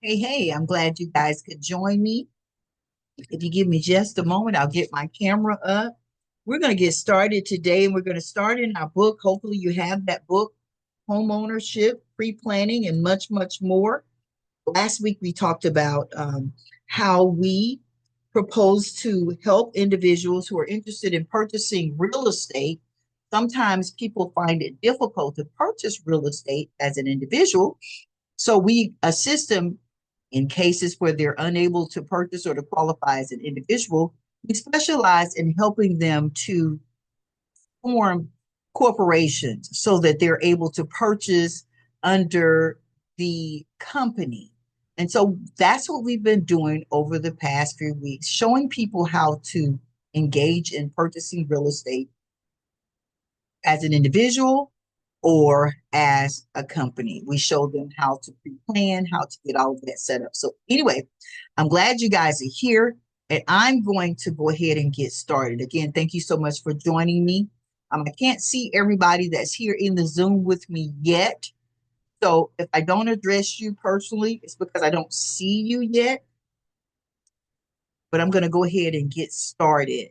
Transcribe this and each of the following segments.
Hey, I'm glad you guys could join me. If you give me just a moment, I'll get my camera up. We're going to get started today, and we're going to start in our book. Hopefully, you have that book, Homeownership, Pre-Planning, and much, much more. Last week, we talked about how we propose to help individuals who are interested in purchasing real estate. Sometimes people find it difficult to purchase real estate as an individual. So we assist them in cases where they're unable to purchase or to qualify as an individual. We specialize in helping them to form corporations so that they're able to purchase under the company. And so that's what we've been doing over the past few weeks, showing people how to engage in purchasing real estate as an individual or as a company. We show them how to pre-plan, how to get all of that set up. So anyway, I'm glad you guys are here, and I'm going to go ahead and get started. Again, thank you so much for joining me. I can't see everybody that's here in the Zoom with me yet. So if I don't address you personally, it's because I don't see you yet. But I'm going to go ahead and get started.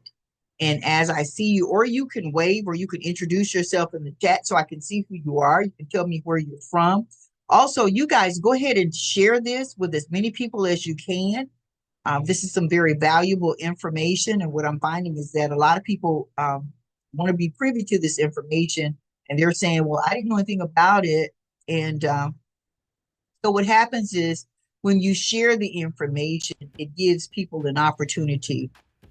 And as I see you, or you can wave, or you can introduce yourself in the chat so I can see who you are. You can tell me where you're from. Also, you guys go ahead and share this with as many people as you can. This is some very valuable information. And what I'm finding is that a lot of people want to be privy to this information. And they're saying, well, I didn't know anything about it. And so what happens is when you share the information, it gives people an opportunity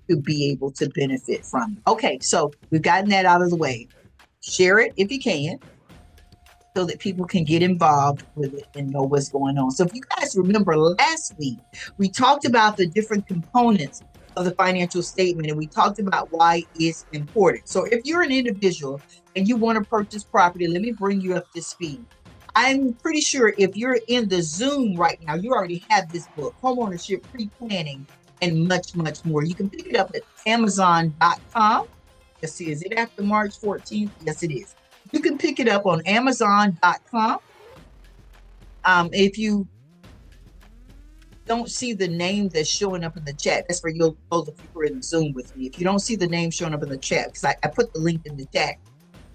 to be able to benefit from it. Okay, so we've gotten that out of the way. Share it if you can so that people can get involved with it and know what's going on. So if you guys remember last week, we talked about the different components of the financial statement, and we talked about why it's important. So if you're an individual and you want to purchase property, let me bring you up to speed. I'm pretty sure if you're in the Zoom right now, you already have this book, Homeownership, Pre-Planning, and much, much more. You can pick it up at Amazon.com. Let's see, is it after March 14th? Yes, it is. You can pick it up on Amazon.com. If you don't see the name that's showing up in the chat, that's for those of you who are in the Zoom with me. If you don't see the name showing up in the chat, because I put the link in the chat,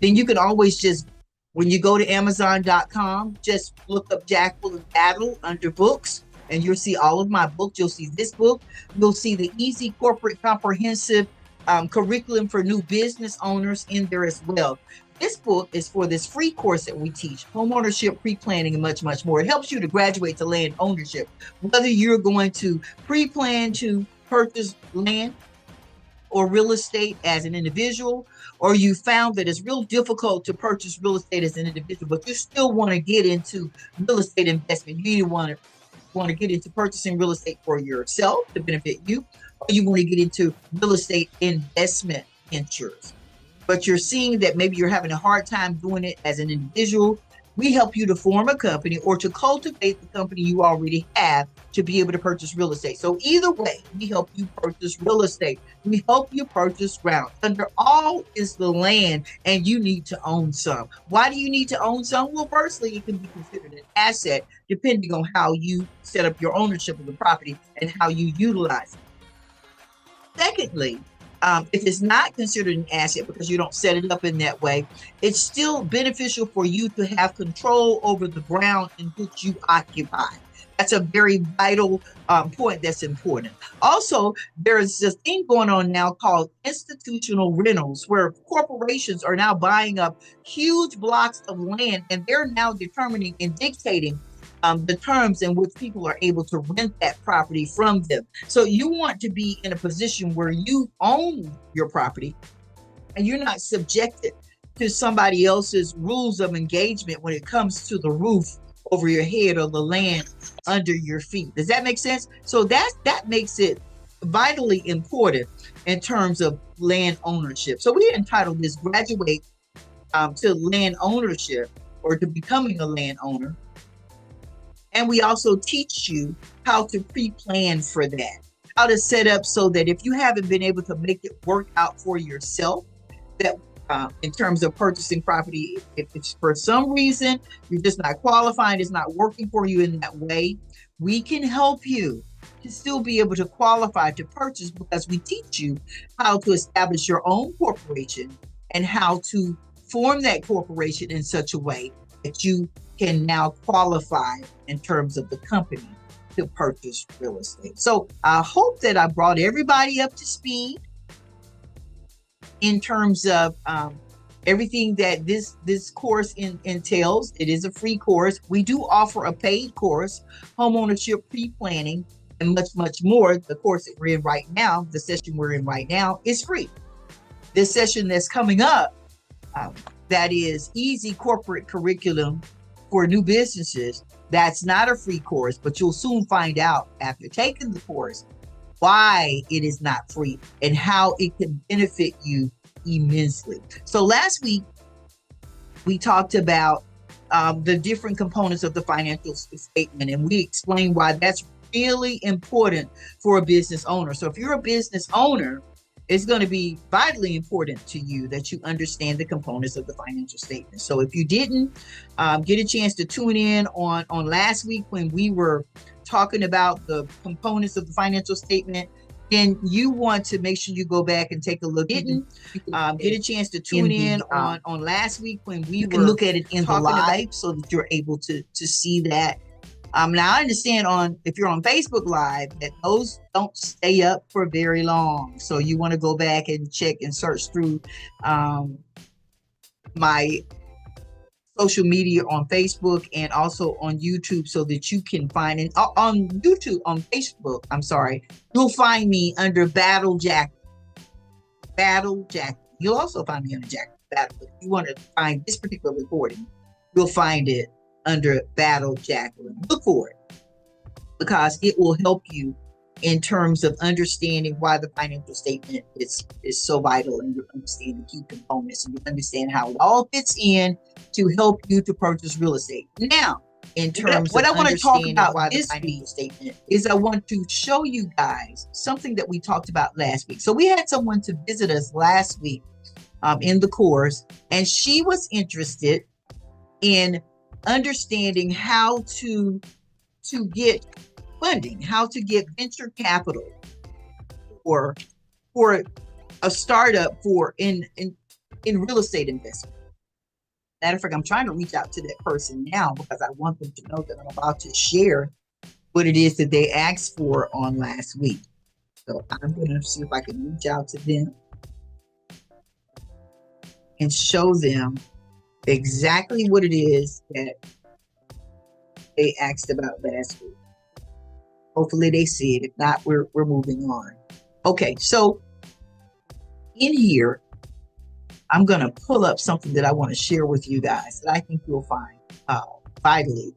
then you can always just, when you go to Amazon.com, just look up Jacqueline Battle under books, and you'll see all of my books. You'll see this book. You'll see the Easy Corporate Comprehensive Curriculum for New Business Owners in there as well. This book is for this free course that we teach, Homeownership, Pre-Planning, and much, much more. It helps you to graduate to land ownership, whether you're going to pre-plan to purchase land or real estate as an individual, or you found that it's real difficult to purchase real estate as an individual, but you still want to get into real estate investment. You either want to get into purchasing real estate for yourself to benefit you, or you want to get into real estate investment ventures. But you're seeing that maybe you're having a hard time doing it as an individual. We help you to form a company or to cultivate the company you already have to be able to purchase real estate. So either way, we help you purchase real estate. We help you purchase ground. Under all is the land, and you need to own some. Why do you need to own some? Well, firstly, it can be considered an asset depending on how you set up your ownership of the property and how you utilize it. Secondly, if it's not considered an asset because you don't set it up in that way, it's still beneficial for you to have control over the ground in which you occupy. That's a very vital point that's important. Also, there's this thing going on now called institutional rentals, where corporations are now buying up huge blocks of land, and they're now determining and dictating the terms in which people are able to rent that property from them. So you want to be in a position where you own your property and you're not subjected to somebody else's rules of engagement when it comes to the roof over your head or the land under your feet. Does that make sense? So that makes it vitally important in terms of land ownership. So we entitled this Graduate to Land Ownership, or to becoming a landowner. And we also teach you how to pre-plan for that, how to set up so that if you haven't been able to make it work out for yourself, that in terms of purchasing property, if it's for some reason you're just not qualifying, it's not working for you in that way, we can help you to still be able to qualify to purchase, because we teach you how to establish your own corporation and how to form that corporation in such a way that you can now qualify in terms of the company to purchase real estate. So I hope that I brought everybody up to speed in terms of everything that this course entails. It is a free course. We do offer a paid course, homeownership pre-planning, and much more. The course that we're in right now, the session we're in right now, is free. This session that's coming up, that is easy corporate curriculum for new businesses, that's not a free course, but you'll soon find out after taking the course why it is not free and how it can benefit you immensely. So last week, we talked about the different components of the financial statement, and we explained why that's really important for a business owner. So if you're a business owner, it's going to be vitally important to you that you understand the components of the financial statement. So if you didn't get a chance to tune in on last week when we were talking about the components of the financial statement, then you want to make sure you go back and take a look. Didn't get a chance to tune in on last week when we were look at it in the live, so that you're able to see that. Now I understand if you're on Facebook Live that those don't stay up for very long, so you want to go back and check and search through my social media on Facebook and also on YouTube, so that you can find it on YouTube, on Facebook. I'm sorry, you'll find me under Battle Jack. You'll also find me under Jack Battle. If you want to find this particular recording, you'll find it under Battle Jacqueline. Look for it, because it will help you in terms of understanding why the financial statement is so vital, and you understand the key components, and you understand how it all fits in to help you to purchase real estate. Now, in terms of what I want to talk about why this financial statement is, I want to show you guys something that we talked about last week. So we had someone to visit us last week in the course, and she was interested in understanding how to get funding, how to get venture capital for a startup in real estate investment. Matter of fact, I'm trying to reach out to that person now, because I want them to know that I'm about to share what it is that they asked for on last week. So I'm going to see if I can reach out to them and show them exactly what it is that they asked about last week. Hopefully they see it. If not, we're moving on. Okay, so in here, I'm going to pull up something that I want to share with you guys that I think you'll find vitally.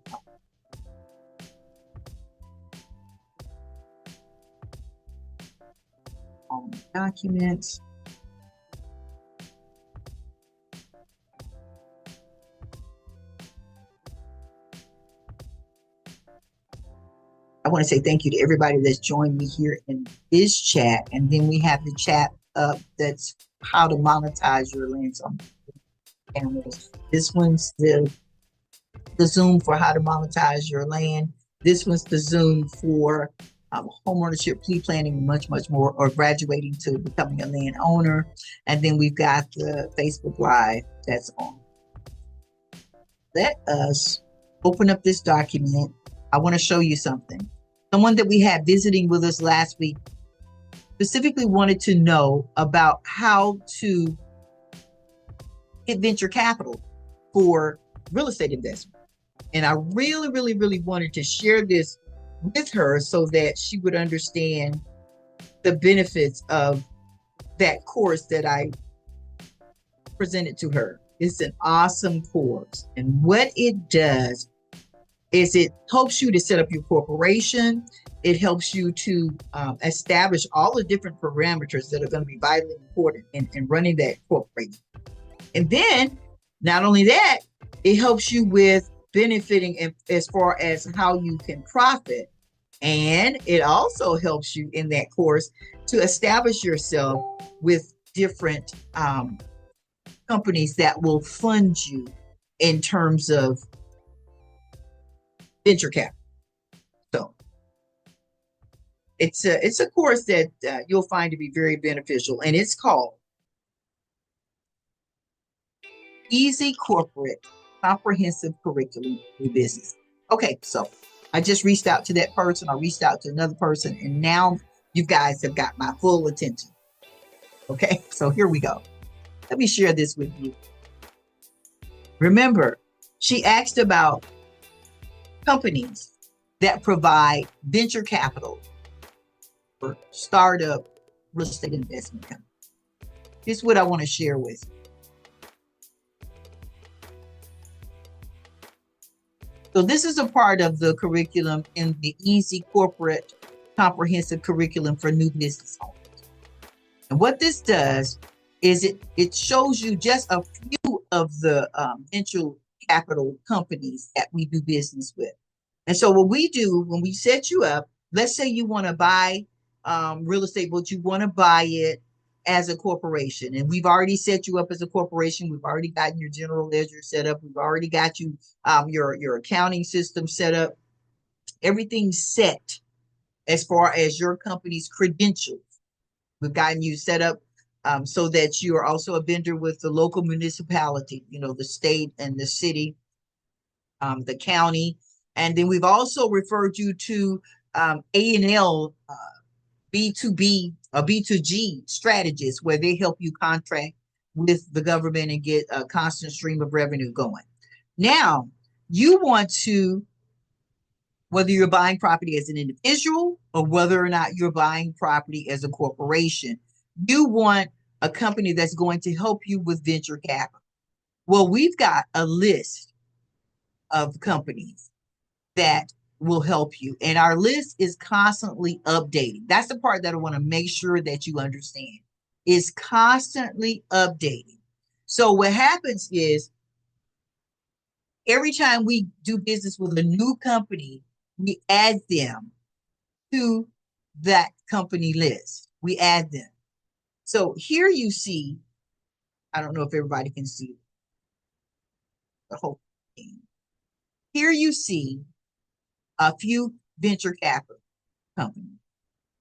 On documents. I want to say thank you to everybody that's joined me here in this chat. And then we have the chat that's how to monetize your land on cameras. This one's the Zoom for how to monetize your land. This one's the Zoom for homeownership, pre-planning, and much more, or graduating to becoming a land owner. And then we've got the Facebook Live that's on. Let us open up this document. I want to show you something. Someone that we had visiting with us last week specifically wanted to know about how to get venture capital for real estate investment. And I really wanted to share this with her so that she would understand the benefits of that course that I presented to her. It's an awesome course. And what it does is it helps you to set up your corporation. It helps you to establish all the different parameters that are going to be vitally important in running that corporation. And then, not only that, it helps you with benefiting as far as how you can profit. And it also helps you in that course to establish yourself with different companies that will fund you in terms of venture capital. So It's a course that you'll find to be very beneficial, and it's called Easy Corporate Comprehensive Curriculum for Business. Okay, so I just reached out to that person. I reached out to another person, and now you guys have got my full attention. Okay, so here we go. Let me share this with you. Remember, she asked about companies that provide venture capital for startup real estate investment companies. Here's what I want to share with you. So this is a part of the curriculum in the Easy Corporate Comprehensive Curriculum for New Business Owners. And what this does is it shows you just a few of the venture capital companies that we do business with. And so what we do when we set you up, let's say you want to buy real estate, but you want to buy it as a corporation. And we've already set you up as a corporation. We've already gotten your general ledger set up. We've already got you your accounting system set up. Everything's set as far as your company's credentials. We've gotten you set up so that you are also a vendor with the local municipality, the state and the city, the county. And then we've also referred you to A&L B2B or B2G strategists where they help you contract with the government and get a constant stream of revenue going. Now, you want to, whether you're buying property as an individual or whether or not you're buying property as a corporation, you want a company that's going to help you with venture capital. Well, we've got a list of companies that will help you. And our list is constantly updating. That's the part that I want to make sure that you understand. Is constantly updating. So what happens is every time we do business with a new company, we add them to that company list. We add them. So here you see, I don't know if everybody can see the whole thing. Here you see a few venture capital companies.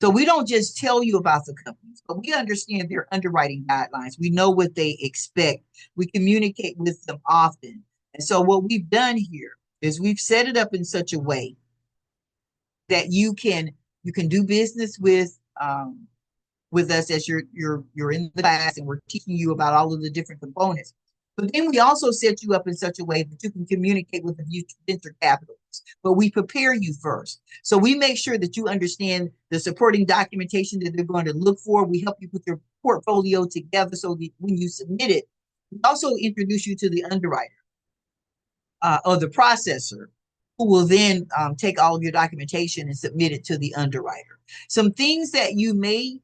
So we don't just tell you about the companies, but we understand their underwriting guidelines. We know what they expect. We communicate with them often. And so what we've done here is we've set it up in such a way that you can do business with us as you're in the class and we're teaching you about all of the different components. But then we also set you up in such a way that you can communicate with the venture capitalists. But we prepare you first. So we make sure that you understand the supporting documentation that they're going to look for. We help you put your portfolio together so that when you submit it, we also introduce you to the underwriter or the processor who will then take all of your documentation and submit it to the underwriter. Some things that you may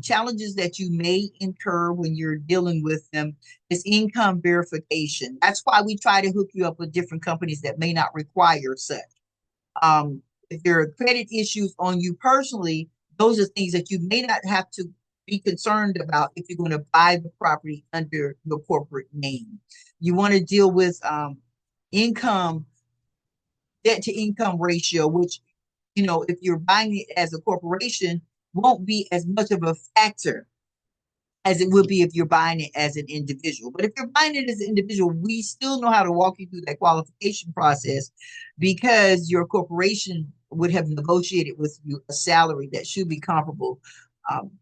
challenges that you may incur when you're dealing with them is income verification. That's why we try to hook you up with different companies that may not require such. If there are credit issues on you personally, those are things that you may not have to be concerned about if you're going to buy the property under your corporate name. You want to deal with income, debt to income ratio, which, if you're buying it as a corporation, won't be as much of a factor as it would be if you're buying it as an individual. But if you're buying it as an individual, we still know how to walk you through that qualification process because your corporation would have negotiated with you a salary that should be comparable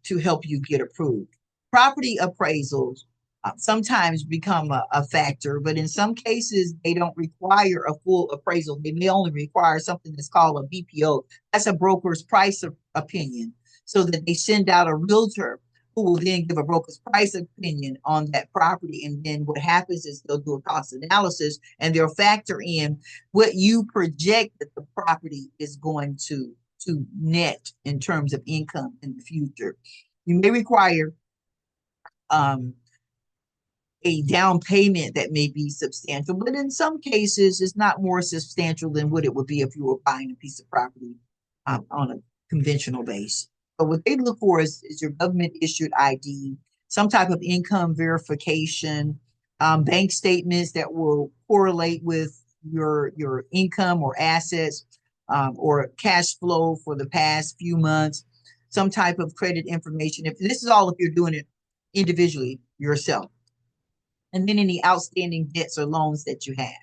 to help you get approved. Property appraisals sometimes become a factor, but in some cases, they don't require a full appraisal. They may only require something that's called a BPO. That's a broker's price opinion, so that they send out a realtor who will then give a broker's price opinion on that property. And then what happens is they'll do a cost analysis and they'll factor in what you project that the property is going to net in terms of income in the future. You may require a down payment that may be substantial, but in some cases, it's not more substantial than what it would be if you were buying a piece of property on a conventional base. But what they look for is your government issued ID, some type of income verification, bank statements that will correlate with your income or assets, or cash flow for the past few months, some type of credit information. If this is all if you're doing it individually yourself, and then any outstanding debts or loans that you have,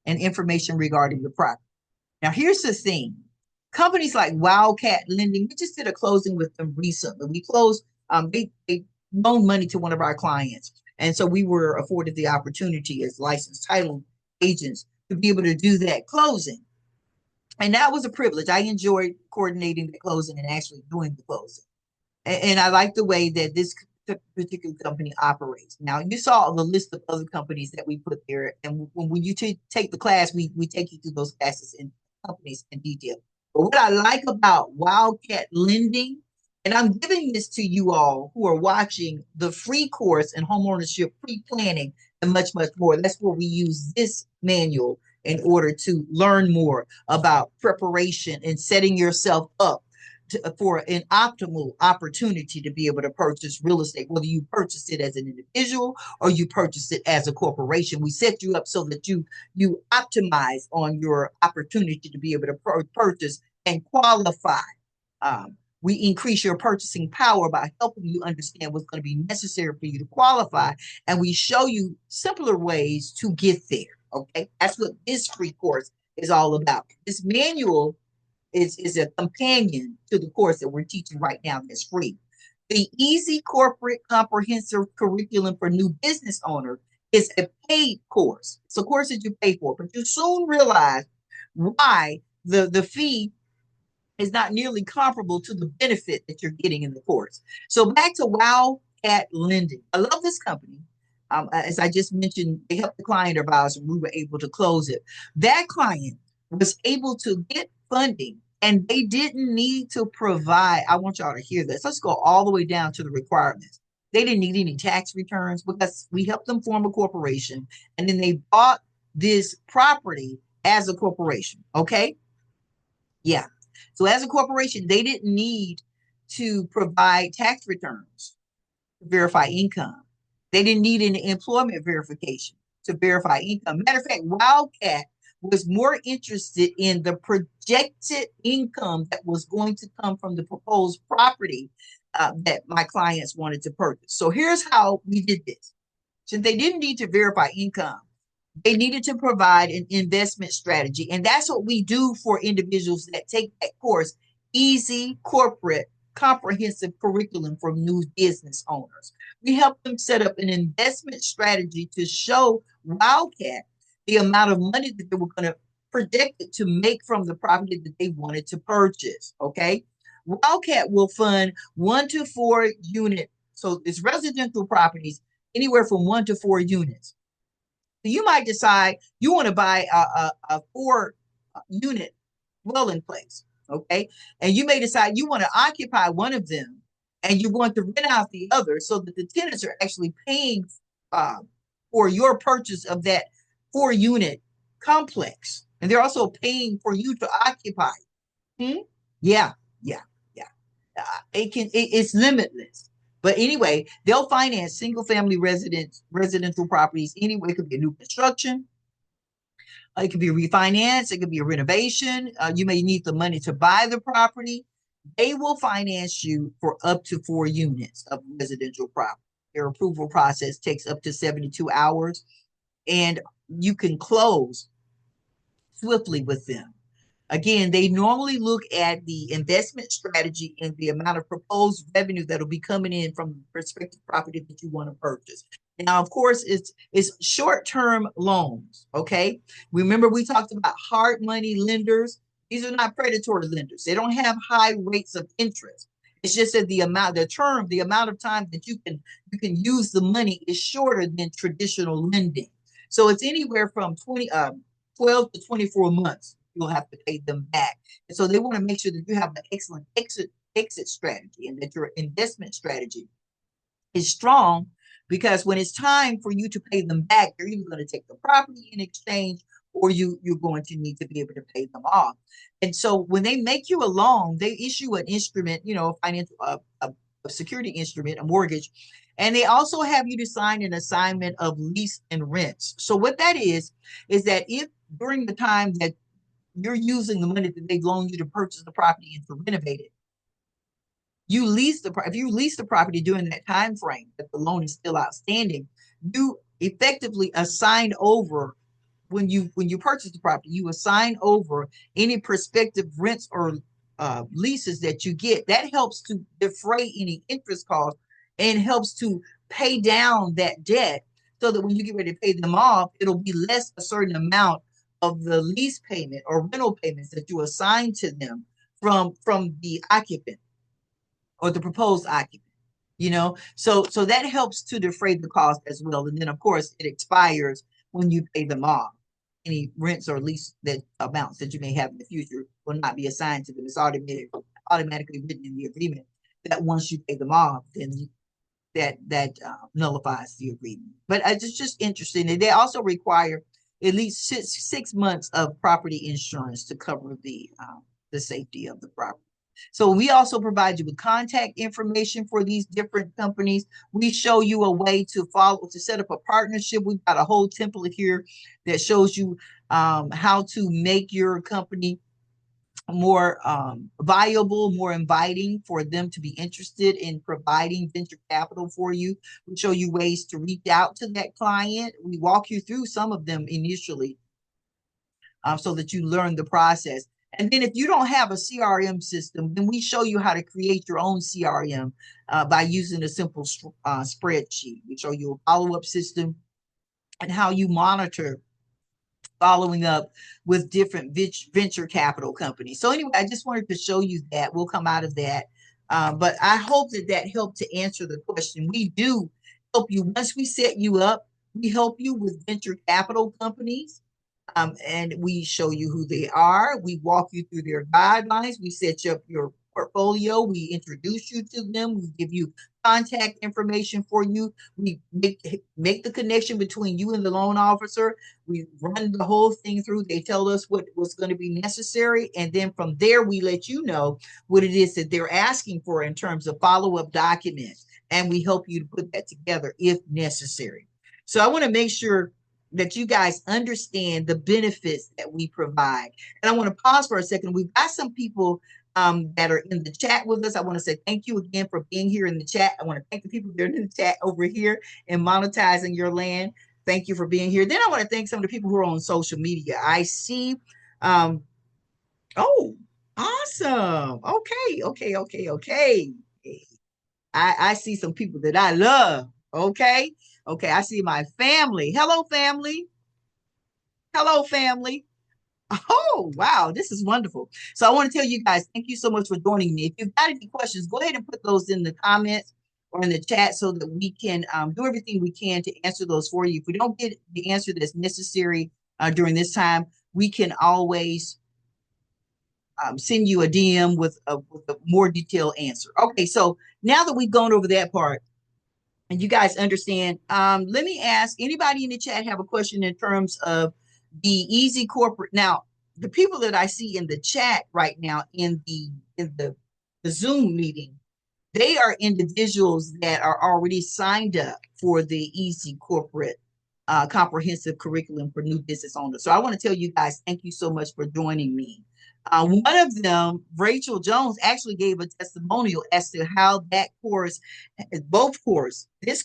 and information regarding the property. Now, here's the thing. Companies like Wildcat Lending, we just did a closing with them recently. We closed, they loaned money to one of our clients. And so we were afforded the opportunity as licensed title agents to be able to do that closing. And that was a privilege. I enjoyed coordinating the closing and actually doing the closing. And I like the way that this particular company operates. Now, you saw the list of other companies that we put there. And when you take the class, we take you through those classes and companies in detail. But what I like about Wildcat Lending, and I'm giving this to you all who are watching the free course in homeownership pre-planning and much, much more. That's where we use this manual in order to learn more about preparation and setting yourself up for an optimal opportunity to be able to purchase real estate, whether you purchase it as an individual or you purchase it as a corporation. We set you up so that you optimize on your opportunity to be able to purchase and qualify. We increase your purchasing power by helping you understand what's going to be necessary for you to qualify, and we show you simpler ways to get there. Okay, that's what this free course is all about. This manual is a companion to the course that we're teaching right now that's free. The Easy Corporate Comprehensive Curriculum for New Business Owners is a paid course. It's a course that you pay for, but you soon realize why the fee is not nearly comparable to the benefit that you're getting in the course. So back to Wildcat Lending. I love this company. As I just mentioned, they helped the client of ours and we were able to close it. That client was able to get funding and they didn't need to provide. I want y'all to hear this. Let's go all the way down to the requirements. They didn't need any tax returns because we helped them form a corporation and then they bought this property as a corporation. Okay. Yeah. So as a corporation, they didn't need to provide tax returns to verify income. They didn't need any employment verification to verify income. Matter of fact, Wildcat was more interested in the projected income that was going to come from the proposed property that my clients wanted to purchase. So here's how we did this. Since they didn't need to verify income, they needed to provide an investment strategy. And that's what we do for individuals that take that course, Easy Corporate Comprehensive Curriculum for New Business Owners. We help them set up an investment strategy to show Wildcat the amount of money that they were going to predict it to make from the property that they wanted to purchase. Okay. Wildcat will fund 1 to 4 unit. So it's residential properties, anywhere from 1 to 4 units. So you might decide you want to buy a 4 unit dwelling place. Okay. And you may decide you want to occupy one of them and you want to rent out the other so that the tenants are actually paying for your purchase of that 4 unit complex. And they're also paying for you to occupy. Hmm? Yeah, yeah, yeah. It's limitless. But anyway, they'll finance single family residential properties anyway. It could be a new construction. It could be a refinance. It could be a renovation. You may need the money to buy the property. They will finance you for up to 4 units of residential property. Their approval process takes up to 72 hours, and you can close swiftly with them. Again, they normally look at the investment strategy and the amount of proposed revenue that'll be coming in from the prospective property that you want to purchase. Now, of course, it's short-term loans. Okay. Remember, we talked about hard money lenders. These are not predatory lenders. They don't have high rates of interest. It's just that the amount of time that you can use the money is shorter than traditional lending. So it's anywhere from 12 to 24 months. You'll have to pay them back. And so they want to make sure that you have an excellent exit strategy and that your investment strategy is strong, because when it's time for you to pay them back, you're either going to take the property in exchange or you're going to need to be able to pay them off. And so when they make you a loan, they issue an instrument, a financial a security instrument, a mortgage, and they also have you to sign an assignment of lease and rents. So what that is that if during the time that you're using the money that they've loaned you to purchase the property and to renovate it. You lease the if you lease the property during that time frame that the loan is still outstanding, you effectively assign over when you purchase the property, you assign over any prospective rents or leases that you get. That helps to defray any interest costs and helps to pay down that debt so that when you get ready to pay them off, it'll be less a certain amount of the lease payment or rental payments that you assign to them from the occupant or the proposed occupant. So that helps to defray the cost as well. And then of course it expires when you pay them off. Any rents or lease that amounts that you may have in the future will not be assigned to them. It's automatically written in the agreement that once you pay them off, then that nullifies the agreement. But it's just interesting. And they also require at least six months of property insurance to cover the safety of the property. So we also provide you with contact information for these different companies. We show you a way to set up a partnership. We've got a whole template here that shows you how to make your company more viable, more inviting for them to be interested in providing venture capital for you. We show you ways to reach out to that client. We walk you through some of them initially so that you learn the process. And then if you don't have a CRM system, then we show you how to create your own CRM by using a simple spreadsheet. We show you a follow-up system and how you monitor following up with different venture capital companies. So anyway, I just wanted to show you that. We'll come out of that. But I hope that helped to answer the question. We do help you. Once we set you up, we help you with venture capital companies. And we show you who they are. We walk you through their guidelines. We set you up your portfolio. We introduce you to them. We give you contact information for you. We make the connection between you and the loan officer. We run the whole thing through. They tell us what was going to be necessary. And then from there, we let you know what it is that they're asking for in terms of follow-up documents. And we help you to put that together if necessary. So I want to make sure that you guys understand the benefits that we provide. And I want to pause for a second. We've got some people that are in the chat with us. I want to say thank you again for being here in the chat. I want to thank the people that are in the chat over here and monetizing your land. Thank you for being here. Then I want to thank some of the people who are on social media. I see, oh, awesome. Okay. I see some people that I love. Okay. I see my family. Hello, family. Hello, family. Oh, wow. This is wonderful. So I want to tell you guys, thank you so much for joining me. If you've got any questions, go ahead and put those in the comments or in the chat so that we can do everything we can to answer those for you. If we don't get the answer that's necessary during this time, we can always send you a DM with a more detailed answer. Okay, so now that we've gone over that part, and you guys understand, let me ask anybody in the chat have a question in terms of the easy corporate. Now, the people that I see in the chat right now in the Zoom meeting, they are individuals that are already signed up for the easy corporate comprehensive curriculum for new business owners. So I want to tell you guys, thank you so much for joining me. One of them, Rachel Jones, actually gave a testimonial as to how that course, this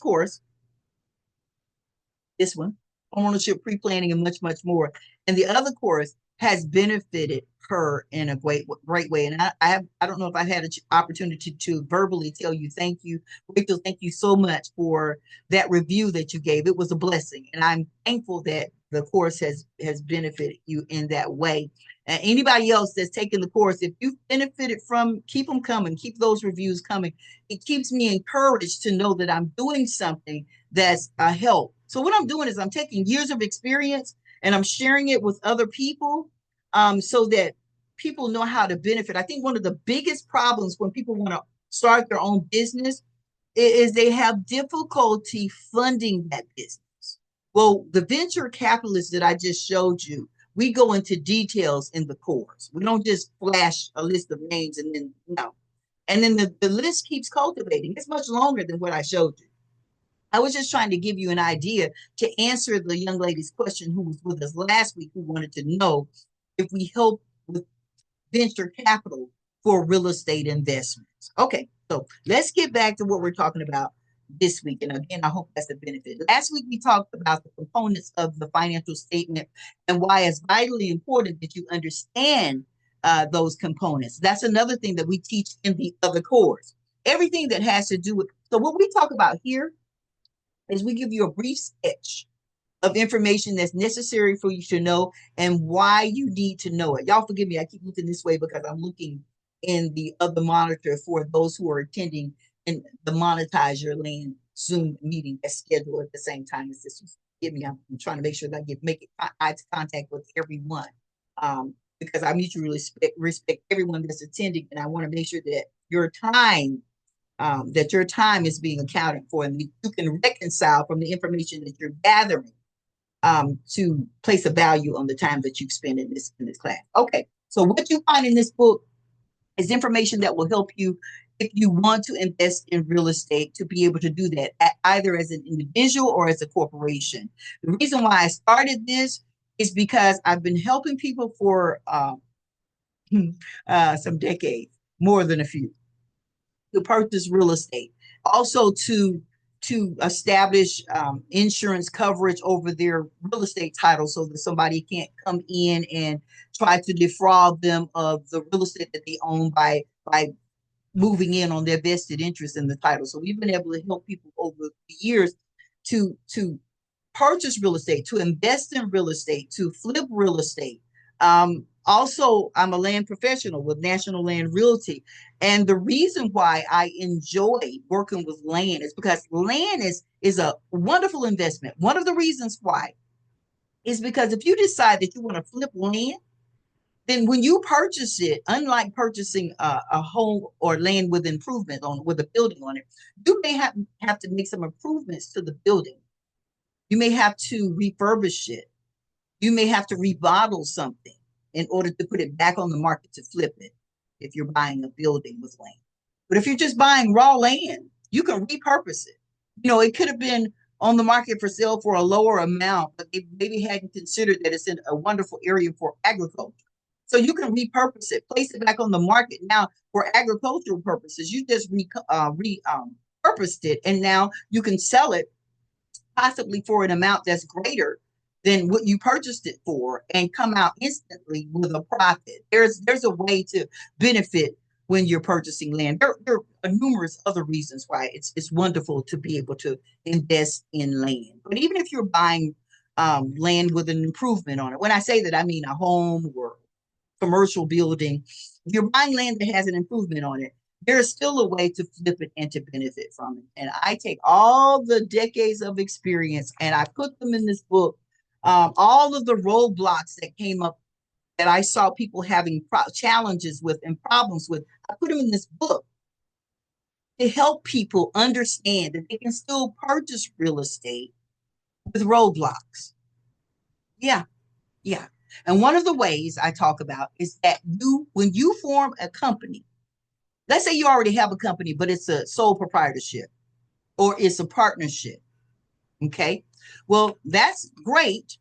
one, homeownership, pre-planning, and much, much more, and the other course has benefited her in a great way. And I don't know if I've had an opportunity to verbally tell you thank you, Rachel. Thank you so much for that review that you gave. It was a blessing, and I'm thankful that the course has benefited you in that way. And anybody else that's taken the course, if you've benefited from, keep them coming, keep those reviews coming. It keeps me encouraged to know that I'm doing something that's a help. So what I'm doing is I'm taking years of experience and I'm sharing it with other people so that people know how to benefit. I think one of the biggest problems when people want to start their own business is they have difficulty funding that business. Well, the venture capitalists that I just showed you, we go into details in the course. We don't just flash a list of names and then, no. And then the list keeps cultivating. It's much longer than what I showed you. I was just trying to give you an idea to answer the young lady's question who was with us last week, who wanted to know if we help with venture capital for real estate investments. Okay, so let's get back to what we're talking about this week. And again, I hope that's a benefit. Last week, we talked about the components of the financial statement and why it's vitally important that you understand those components. That's another thing that we teach in the other course. Everything that has to do with, so what we talk about here is we give you a brief sketch of information that's necessary for you to know and why you need to know it. Y'all forgive me, I keep looking this way because I'm looking in the other monitor for those who are attending in the Monetize Your Land Zoom meeting that's scheduled at the same time as this one. Forgive me, I'm trying to make sure that I make eye contact with everyone, because I mutually respect everyone that's attending, and I want to make sure that your time is being accounted for, and you can reconcile from the information that you're gathering to place a value on the time that you've spent in this class. Okay, so what you find in this book is information that will help you if you want to invest in real estate to be able to do that either as an individual or as a corporation. The reason why I started this is because I've been helping people for some decades, more than a few, to purchase real estate, also to establish insurance coverage over their real estate title so that somebody can't come in and try to defraud them of the real estate that they own by moving in on their vested interest in the title. So we've been able to help people over the years to purchase real estate, to invest in real estate, to flip real estate. Also, I'm a land professional with National Land Realty. And the reason why I enjoy working with land is because land is a wonderful investment. One of the reasons why is because if you decide that you want to flip land, then when you purchase it, unlike purchasing a home or land with improvement on with a building on it, you may have to make some improvements to the building. You may have to refurbish it. You may have to remodel something in order to put it back on the market to flip it if you're buying a building with land. But if you're just buying raw land, you can repurpose it. It could have been on the market for sale for a lower amount, but they maybe hadn't considered that it's in a wonderful area for agriculture. So you can repurpose it, place it back on the market now for agricultural purposes. You just repurposed it, and now you can sell it possibly for an amount that's greater than what you purchased it for and come out instantly with a profit. There's a way to benefit when you're purchasing land. There are numerous other reasons why it's wonderful to be able to invest in land. But even if you're buying land with an improvement on it, when I say that, I mean a home or commercial building. If you're buying land that has an improvement on it, there's still a way to flip it and to benefit from it. And I take all the decades of experience and I put them in this book. All of the roadblocks that came up that I saw people having challenges with and problems with, I put them in this book to help people understand that they can still purchase real estate with roadblocks. Yeah, yeah. And one of the ways I talk about is that when you form a company, let's say you already have a company, but it's a sole proprietorship or it's a partnership. Okay. Well, that's great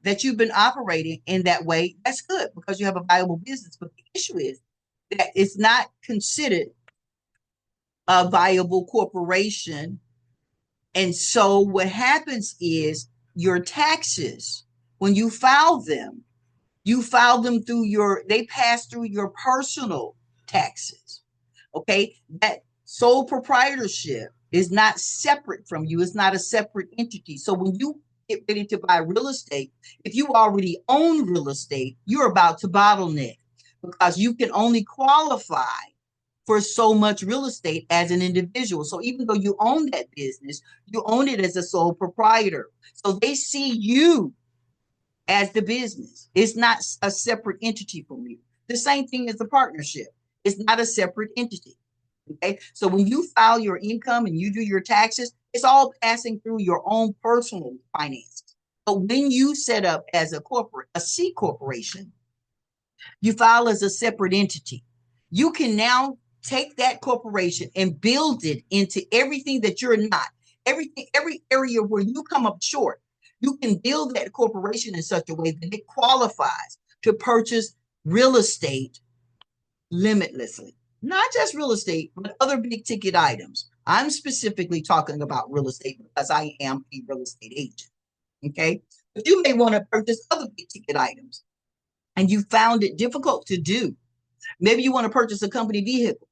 that you've been operating in that way. That's good because you have a viable business. But the issue is that it's not considered a viable corporation. And so what happens is your taxes, when you file them they pass through your personal taxes. Okay. That sole proprietorship is not separate from you. It's not a separate entity. So when you get ready to buy real estate, if you already own real estate, you're about to bottleneck because you can only qualify for so much real estate as an individual. So even though you own that business, you own it as a sole proprietor. So they see you as the business. It's not a separate entity from you. The same thing as the partnership. It's not a separate entity. Okay. So when you file your income and you do your taxes, it's all passing through your own personal finances. But when you set up as a C corporation, you file as a separate entity. You can now take that corporation and build it into everything that you're not. Every area where you come up short, you can build that corporation in such a way that it qualifies to purchase real estate limitlessly. Not just real estate, but other big ticket items. I'm specifically talking about real estate because I am a real estate agent. Okay. But you may want to purchase other big ticket items and you found it difficult to do. Maybe you want to purchase a company vehicle.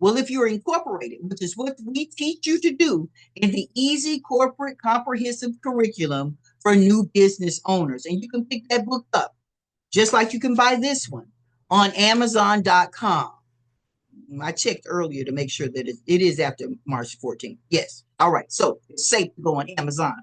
Well, if you're incorporated, which is what we teach you to do in the Easy Corporate Comprehensive Curriculum for New Business Owners, and you can pick that book up, just like you can buy this one on Amazon.com. I checked earlier to make sure that it is after March 14th. Yes. All right. So it's safe to go on Amazon.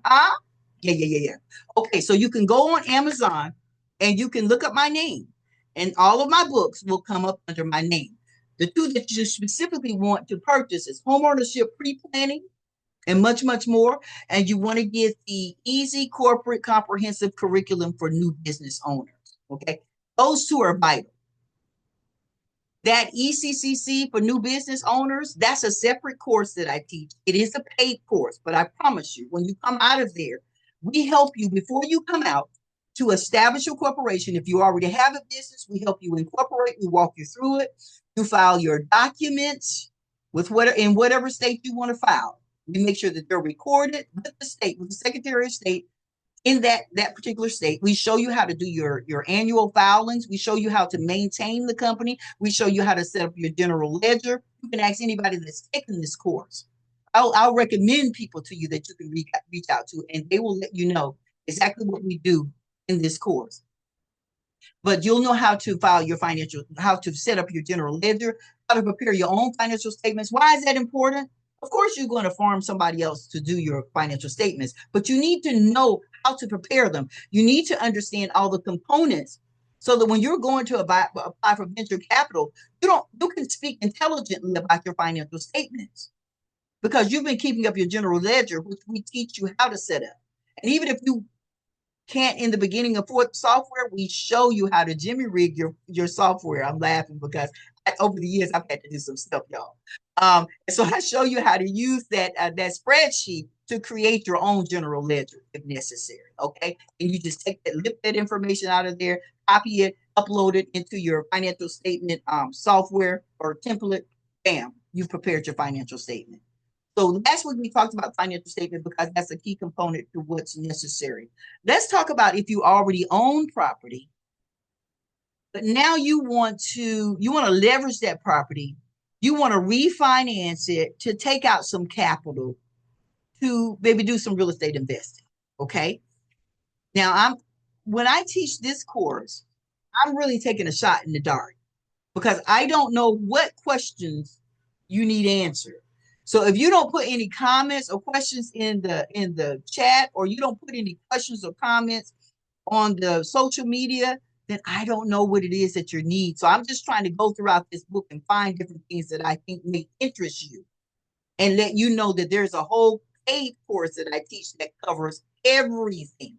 Yeah. Okay. So you can go on Amazon and you can look up my name, and all of my books will come up under my name. The two that you specifically want to purchase is Homeownership Pre-Planning and much, much more. And you want to get the Easy Corporate Comprehensive Curriculum for New Business Owners. Okay. Those two are vital. That ECCC for new business owners, that's a separate course that I teach. It is a paid course, but I promise you, when you come out of there, we help you before you come out to establish your corporation. If you already have a business, we help you incorporate. We walk you through it. You file your documents with in whatever state you want to file. We make sure that they're recorded with the state, with the Secretary of State in that particular state. We show you how to do your annual filings. We show you how to maintain the company. We show you how to set up your general ledger. You can ask anybody that's taken this course. I'll recommend people to you that you can reach out to, and they will let you know exactly what we do in this course. But you'll know how to file your how to set up your general ledger, how to prepare your own financial statements. Why is that important? Of course, you're going to farm somebody else to do your financial statements, but you need to know how to prepare them. You need to understand all the components so that when you're going to apply for venture capital, you can speak intelligently about your financial statements because you've been keeping up your general ledger, which we teach you how to set up. And even if you can't in the beginning afford software, we show you how to jimmy rig your software. I'm laughing because over the years I've had to do some stuff, y'all. So I show you how to use that spreadsheet to create your own general ledger if necessary. Okay, and you just lift that information out of there, copy it, upload it into your financial statement software or template. Bam, you've prepared your financial statement. So that's what we talked about financial statement because that's a key component to what's necessary. Let's talk about if you already own property, but now you want to leverage that property. You want to refinance it to take out some capital to maybe do some real estate investing. Okay. Now when I teach this course, I'm really taking a shot in the dark because I don't know what questions you need answered. So if you don't put any comments or questions in the chat, or you don't put any questions or comments on the social media, then I don't know what it is that you need. So I'm just trying to go throughout this book and find different things that I think may interest you and let you know that there's a whole paid course that I teach that covers everything.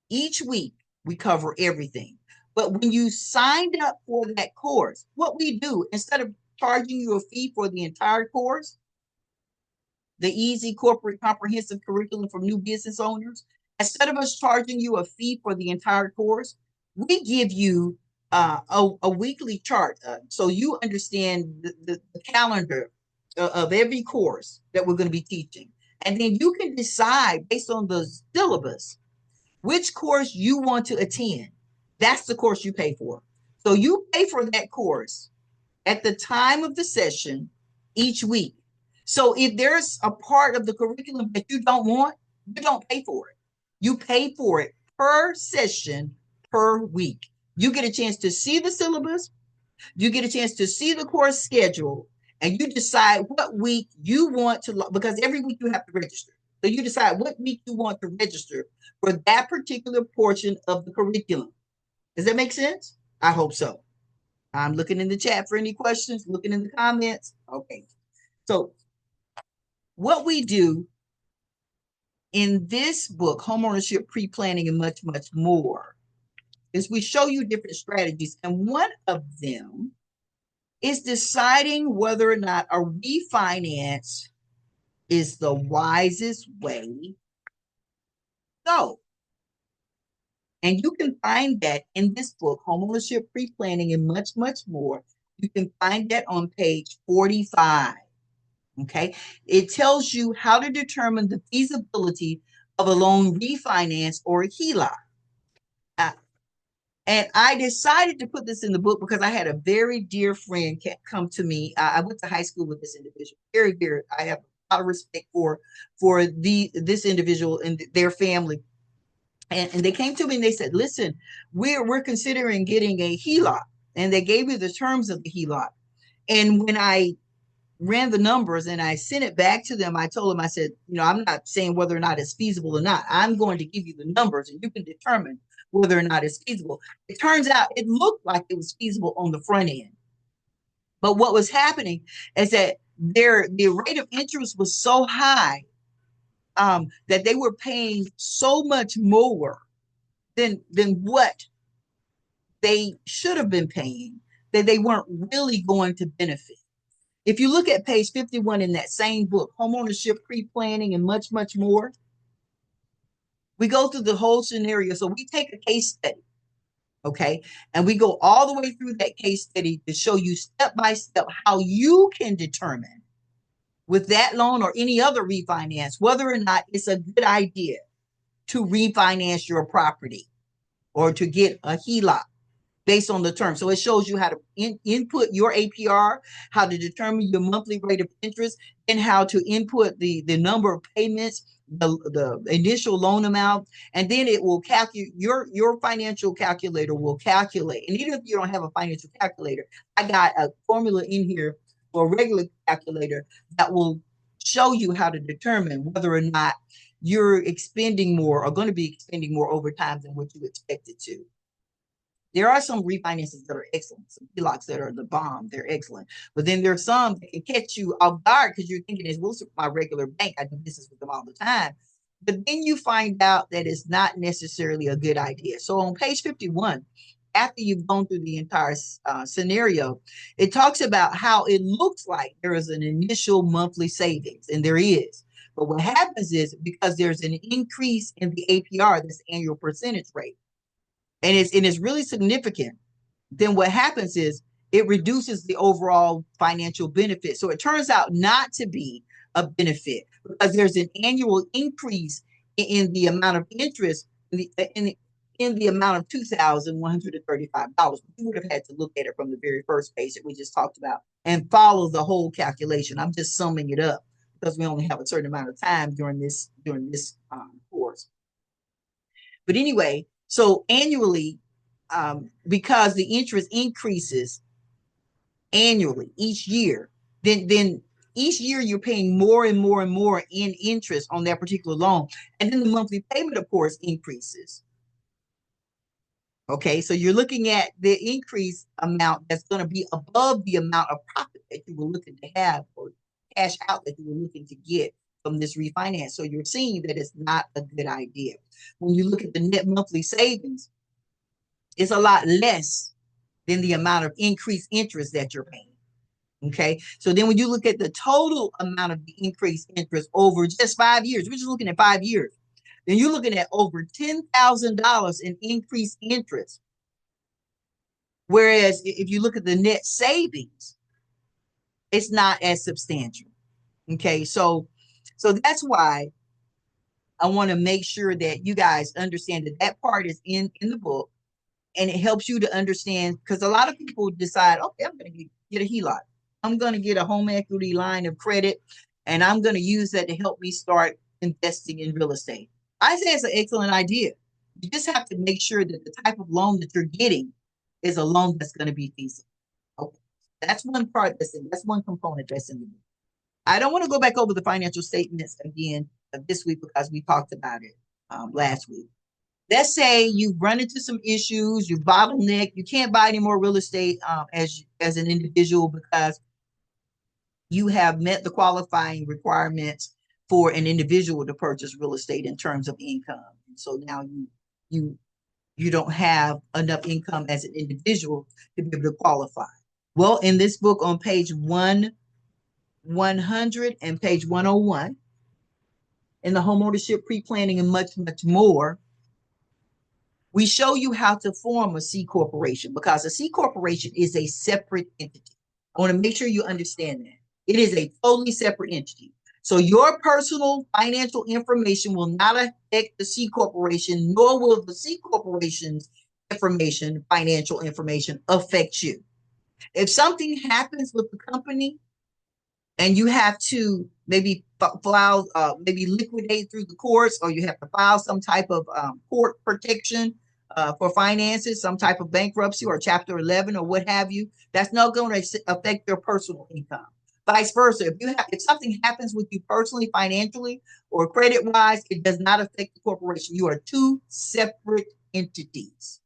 Each week we cover everything. But when you signed up for that course, what we do, instead of charging you a fee for the entire course, the Easy Corporate Comprehensive Curriculum for New Business Owners, instead of us charging you a fee for the entire course, we give you a weekly chart so you understand the calendar of every course that we're going to be teaching. And then you can decide based on the syllabus which course you want to attend. That's the course you pay for. So you pay for that course at the time of the session each week. So if there's a part of the curriculum that you don't want, you don't pay for it. You pay for it per session, per week. You get a chance to see the syllabus. You get a chance to see the course schedule, and you decide what week you want to, because every week you have to register. So you decide what week you want to register for that particular portion of the curriculum. Does that make sense? I hope so. I'm looking in the chat for any questions, looking in the comments. Okay. So what we do in this book, Homeownership, Pre-Planning, and much, much more, is we show you different strategies. And one of them is deciding whether or not a refinance is the wisest way to go. And you can find that in this book, Homeownership, Pre-Planning, and much, much more. You can find that on page 45. Okay. It tells you how to determine the feasibility of a loan refinance or a HELOC. Uh, and I decided to put this in the book because I had a very dear friend come to me. I went to high school with this individual. Very, very. I have a lot of respect for this individual and their family. And they came to me and they said, "Listen, we're considering getting a HELOC," and they gave me the terms of the HELOC. And when I ran the numbers and I sent it back to them, I told them, I said, I'm not saying whether or not it's feasible or not. I'm going to give you the numbers and you can determine whether or not it's feasible. It turns out it looked like it was feasible on the front end. But what was happening is that the rate of interest was so high that they were paying so much more than what they should have been paying, that they weren't really going to benefit. If you look at page 51 in that same book, Homeownership, Pre-Planning, and much, much more, we go through the whole scenario. So we take a case study, okay? And we go all the way through that case study to show you step by step how you can determine with that loan or any other refinance, whether or not it's a good idea to refinance your property or to get a HELOC based on the term. So it shows you how to input your APR, how to determine your monthly rate of interest, and how to input the number of payments, the initial loan amount, and then it will calculate, your financial calculator will calculate. And even if you don't have a financial calculator, I got a formula in here for a regular calculator that will show you how to determine whether or not you're expending more or going to be expending more over time than what you expected to. There are some refinances that are excellent, some HELOCs that are the bomb, they're excellent. But then there's some that can catch you off guard because you're thinking, it's well, my regular bank, I do business with them all the time. But then you find out that it's not necessarily a good idea. So on page 51, after you've gone through the entire scenario, it talks about how it looks like there is an initial monthly savings, and there is. But what happens is, because there's an increase in the APR, this annual percentage rate, and it's really significant, then what happens is it reduces the overall financial benefit. So it turns out not to be a benefit because there's an annual increase in the amount of interest in the amount of $2,135. You would have had to look at it from the very first page that we just talked about and follow the whole calculation. I'm just summing it up because we only have a certain amount of time during this course. But anyway, so annually, because the interest increases annually each year, then each year you're paying more and more and more in interest on that particular loan. And then the monthly payment, of course, increases. Okay, so you're looking at the increase amount that's going to be above the amount of profit that you were looking to have or cash out that you were looking to get from this refinance. So you're seeing that it's not a good idea. When you look at the net monthly savings, it's a lot less than the amount of increased interest that you're paying. Okay, so then when you look at the total amount of the increased interest over just 5 years, we're just looking at 5 years, then you're looking at over $10,000 in increased interest. Whereas if you look at the net savings, it's not as substantial. Okay, so that's why I want to make sure that you guys understand that that part is in the book, and it helps you to understand, because a lot of people decide, okay, I'm going to get a HELOC. I'm going to get a home equity line of credit, and I'm going to use that to help me start investing in real estate. I say it's an excellent idea. You just have to make sure that the type of loan that you're getting is a loan that's going to be feasible. Okay. That's one part that's one component that's in the book. I don't want to go back over the financial statements again this week because we talked about it last week. Let's say you've run into some issues, you bottleneck, you can't buy any more real estate as an individual because you have met the qualifying requirements for an individual to purchase real estate in terms of income. And so now you don't have enough income as an individual to be able to qualify. Well, in this book on page 100 and page 101, in the Homeownership, Pre-Planning, and much, much more, We show you how to form a C corporation because a C corporation is a separate entity. I want to make sure you understand that. It is a totally separate entity. So your personal financial information will not affect the C corporation, nor will the C corporation's information, financial information, affect you. If something happens with the company, and you have to maybe file, maybe liquidate through the courts, or you have to file some type of court protection for finances, some type of bankruptcy or Chapter 11 or what have you. That's not going to affect your personal income. Vice versa, if something happens with you personally, financially, or credit wise, it does not affect the corporation. You are two separate entities.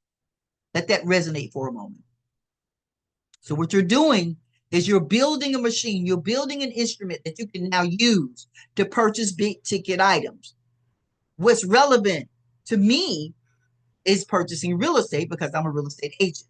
Let that resonate for a moment. So what you're doing is you're building a machine, you're building an instrument that you can now use to purchase big ticket items. What's relevant to me is purchasing real estate because I'm a real estate agent.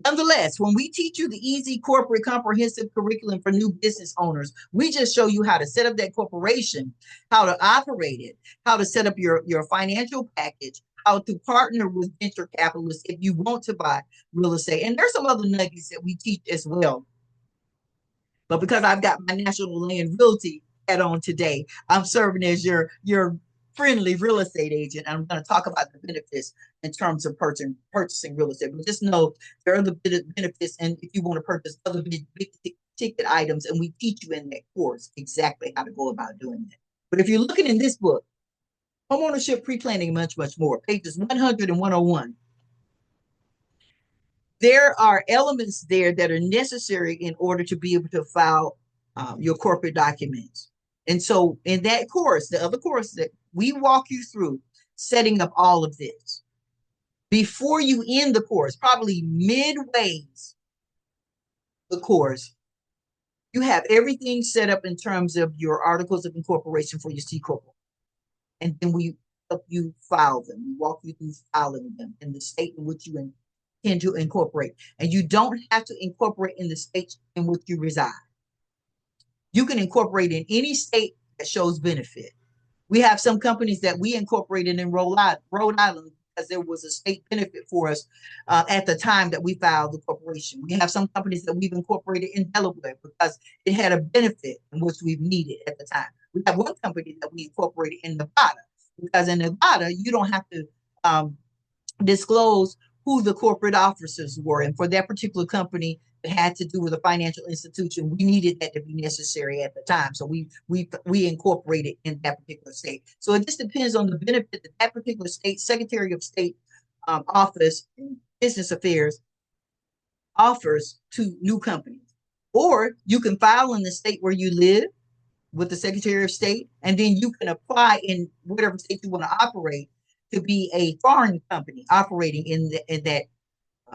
Nonetheless, when we teach you the easy corporate comprehensive curriculum for new business owners, we just show you how to set up that corporation, how to operate it, how to set up your financial package, how to partner with venture capitalists if you want to buy real estate. And there's some other nuggets that we teach as well. But because I've got my National Land Realty hat on today, I'm serving as your friendly real estate agent. I'm going to talk about the benefits in terms of purchasing real estate. But just know there are the benefits, and if you want to purchase other big ticket items, and we teach you in that course exactly how to go about doing that. But if you're looking in this book, Homeownership, Pre-Planning, much, much more, pages 100 and 101, there are elements there that are necessary in order to be able to file your corporate documents. And so in that course, the other course that we walk you through setting up all of this before you end the course, probably midways the course, you have everything set up in terms of your articles of incorporation for your C corporation. And then we help you file them. We walk you through filing them in the state in which you intend to incorporate. And you don't have to incorporate in the state in which you reside. You can incorporate in any state that shows benefit. We have some companies that we incorporated in Rhode Island because there was a state benefit for us at the time that we filed the corporation. We have some companies that we've incorporated in Delaware because it had a benefit in which we've needed at the time. We have one company that we incorporated in Nevada because in Nevada, you don't have to disclose who the corporate officers were. And for that particular company, it had to do with a financial institution. We needed that to be necessary at the time. So we incorporated in that particular state. So it just depends on the benefit that that particular state, Secretary of State office, business affairs offers to new companies. Or you can file in the state where you live with the Secretary of State, and then you can apply in whatever state you want to operate to be a foreign company operating in that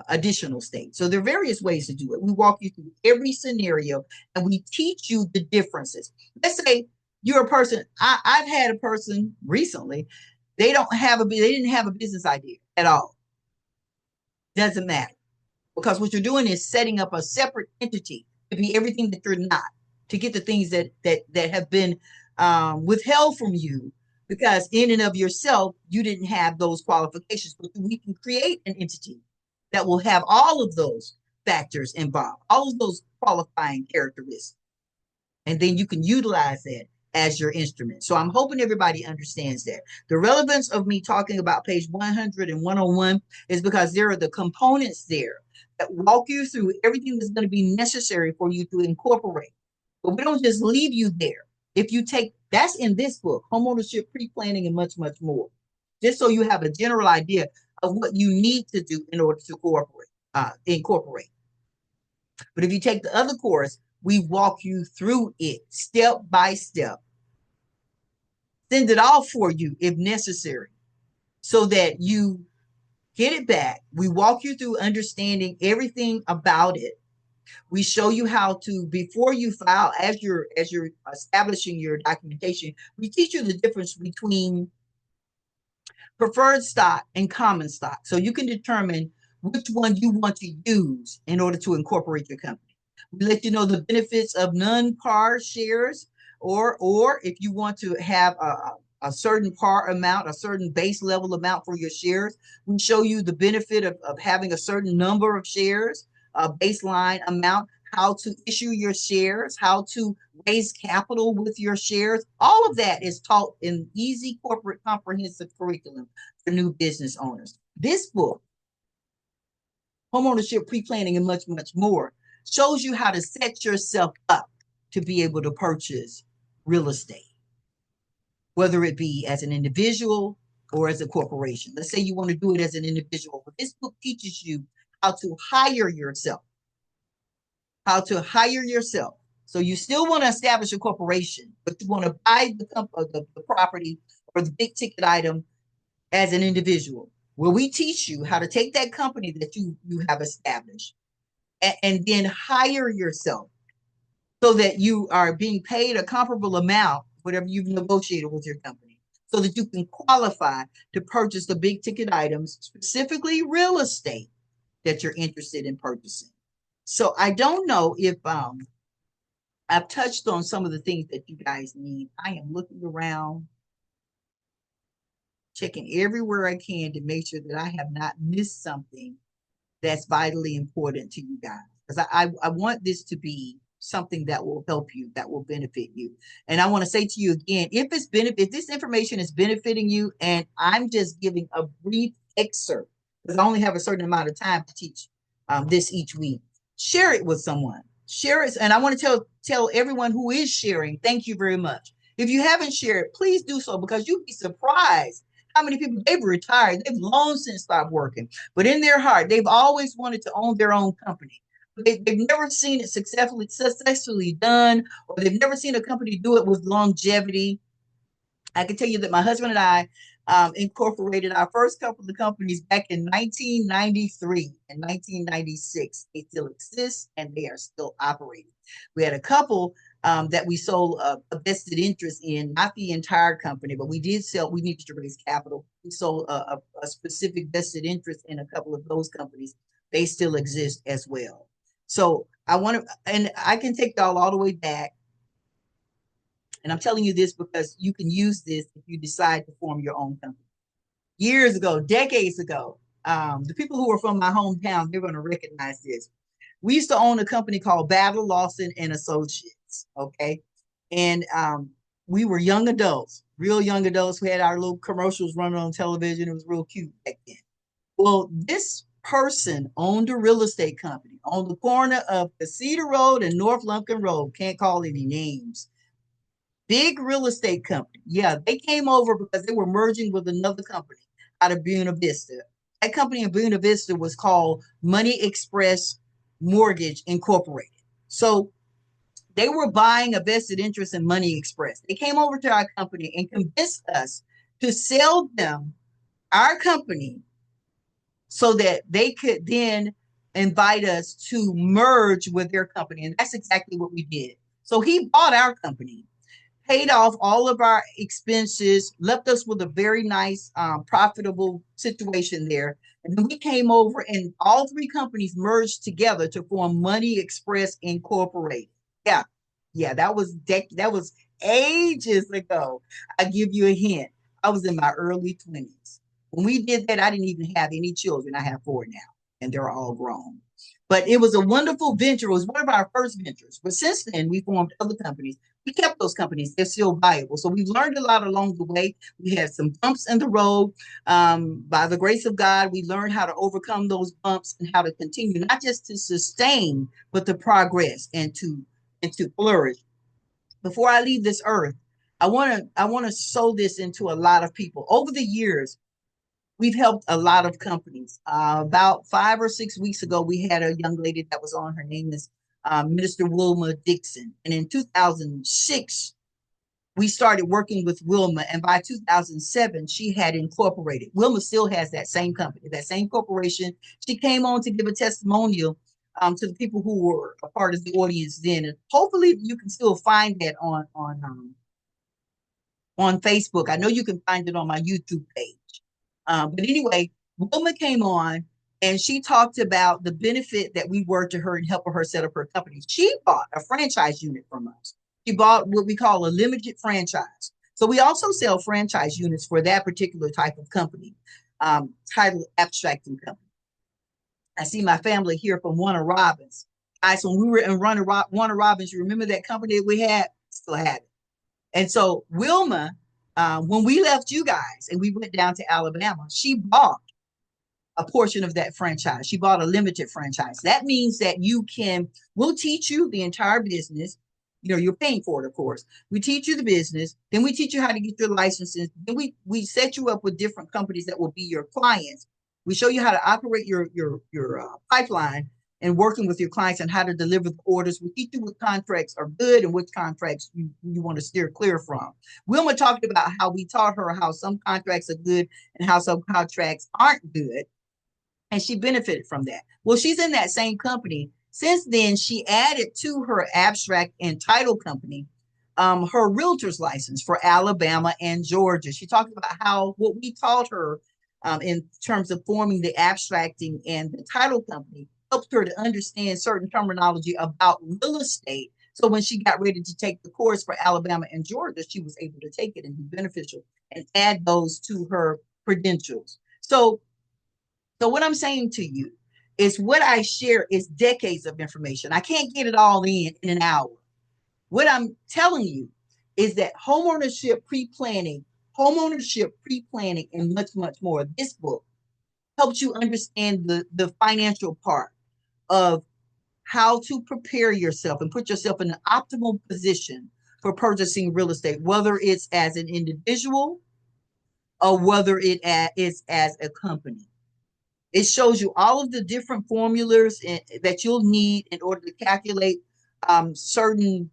additional state. So there are various ways to do it. We walk you through every scenario and we teach you the differences. Let's say you're a person, I've had a person recently, they didn't have a business idea at all. Doesn't matter. Because what you're doing is setting up a separate entity to be everything that you're not, to get the things that have been withheld from you because in and of yourself, you didn't have those qualifications. But we can create an entity that will have all of those factors involved, all of those qualifying characteristics. And then you can utilize that as your instrument. So I'm hoping everybody understands that. The relevance of me talking about page 100 and 101 is because there are the components there that walk you through everything that's going to be necessary for you to incorporate. But we don't just leave you there. If you take, that's in this book, Homeownership, Pre-Planning, and much, much more. Just so you have a general idea of what you need to do in order to incorporate. But if you take the other course, we walk you through it step by step. Send it all for you if necessary so that you get it back. We walk you through understanding everything about it. We show you how to, before you file, as you're establishing your documentation, we teach you the difference between preferred stock and common stock. So you can determine which one you want to use in order to incorporate your company. We let you know the benefits of non-par shares, or if you want to have a certain par amount, a certain base level amount for your shares. We show you the benefit of having a certain number of shares, a baseline amount, how to issue your shares, how to raise capital with your shares. All of that is taught in easy corporate comprehensive curriculum for new business owners. This book, Homeownership, Pre-Planning, and much, much more, shows you how to set yourself up to be able to purchase real estate, whether it be as an individual or as a corporation. Let's say you want to do it as an individual, but this book teaches you how to hire yourself, how to hire yourself. So you still want to establish a corporation, but you want to buy the property or the big ticket item as an individual. Well, we teach you how to take that company that you have established and then hire yourself so that you are being paid a comparable amount, whatever you've negotiated with your company, so that you can qualify to purchase the big ticket items, specifically real estate that you're interested in purchasing. So I don't know if I've touched on some of the things that you guys need. I am looking around, checking everywhere I can to make sure that I have not missed something that's vitally important to you guys. Because I want this to be something that will help you, that will benefit you. And I want to say to you again, if this information is benefiting you, and I'm just giving a brief excerpt, because I only have a certain amount of time to teach this each week, share it with someone. Share it. And I want to tell everyone who is sharing, thank you very much. If you haven't shared, please do so, because you'd be surprised how many people, they've retired, they've long since stopped working, but in their heart, they've always wanted to own their own company. They've never seen it successfully done, or they've never seen a company do it with longevity. I can tell you that my husband and I incorporated our first couple of companies back in 1993 and 1996. They still exist and they are still operating. We had a couple that we sold a vested interest in, not the entire company, but we did sell. We needed to raise capital. We sold a specific vested interest in a couple of those companies. They still exist as well. So I want to, and I can take y'all all the way back. And I'm telling you this because you can use this if you decide to form your own company. Years ago, decades ago, the people who are from my hometown, they're going to recognize this. We used to own a company called Battle Lawson and Associates. Okay. And we were young adults, real young adults. We had our little commercials running on television. It was real cute back then. Well, this person owned a real estate company on the corner of Cedar Road and North Lumpkin Road. Can't call any names. Big real estate company. Yeah, they came over because they were merging with another company out of Buena Vista. That company in Buena Vista was called Money Express Mortgage Incorporated. So they were buying a vested interest in Money Express. They came over to our company and convinced us to sell them our company so that they could then invite us to merge with their company. And that's exactly what we did. So he bought our company, paid off all of our expenses, left us with a very nice, profitable situation there. And then we came over and all three companies merged together to form Money Express Incorporated. Yeah. Yeah, that was ages ago. I give you a hint. I was in my early 20s. When we did that, I didn't even have any children. I have 4 now, and they're all grown. But it was a wonderful venture. It was one of our first ventures. But since then, we formed other companies. We kept those companies. They're still viable. So we've learned a lot along the way. We had some bumps in the road. By the grace of God, we learned how to overcome those bumps and how to continue, not just to sustain, but to progress and to flourish. Before I leave this earth, I want to sow this into a lot of people. Over the years, we've helped a lot of companies. About 5 or 6 weeks ago, we had a young lady that was on. Her name is Minister Wilma Dixon. And in 2006, we started working with Wilma. And by 2007, she had incorporated. Wilma still has that same company, that same corporation. She came on to give a testimonial to the people who were a part of the audience then. And hopefully you can still find that on Facebook. I know you can find it on my YouTube page. But anyway, Wilma came on and she talked about the benefit that we were to her in helping her set up her company. She bought a franchise unit from us. She bought what we call a limited franchise. So we also sell franchise units for that particular type of company, title abstracting company. I see my family here from Warner Robins. Guys, when we were in Warner Robins, you remember that company that we had? Still had it. And so Wilma, when we left you guys and we went down to Alabama, she bought a portion of that franchise. She bought a limited franchise. That means that we'll teach you the entire business. You know, you're paying for it, of course. We teach you the business, then we teach you how to get your licenses. Then we set you up with different companies that will be your clients. We show you how to operate your pipeline and working with your clients and how to deliver the orders. We teach you what contracts are good and which contracts you want to steer clear from. Wilma talked about how we taught her how some contracts are good and how some contracts aren't good. And she benefited from that. Well, she's in that same company. Since then, she added to her abstract and title company her realtor's license for Alabama and Georgia. She talked about how what we taught her in terms of forming the abstracting and the title company helped her to understand certain terminology about real estate. So when she got ready to take the course for Alabama and Georgia, she was able to take it and be beneficial and add those to her credentials. So what I'm saying to you is what I share is decades of information. I can't get it all in an hour. What I'm telling you is that homeownership pre-planning, and much, much more. This book helps you understand the financial part of how to prepare yourself and put yourself in an optimal position for purchasing real estate, whether it's as an individual or whether it is as a company. It shows you all of the different formulas that you'll need in order to calculate certain